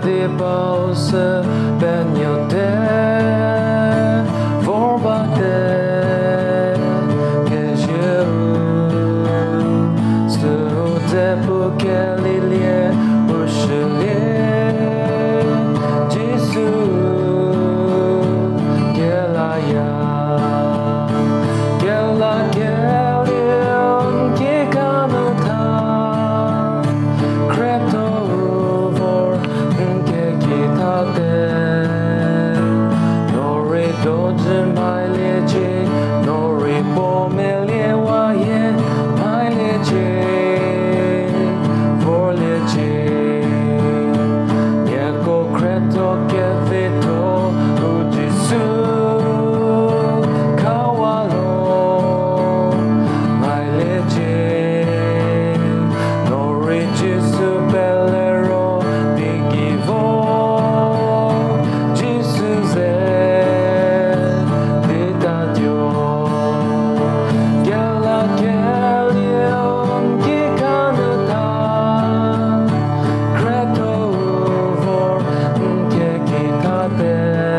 die pauze ben je der voorbij que je c'était pour qu'elle y ait au chelet Jésus qu'elle aille qu'elle a qu'elle qui canta crept over que quittate nori doge mai legge nori pomelie waye mai legge for legge nieko creto che vedo o Gesù kawalo mai legge nori Gesù bellero digivo Jesus è vita Dio Gela Gelion che canta credo vor che chitate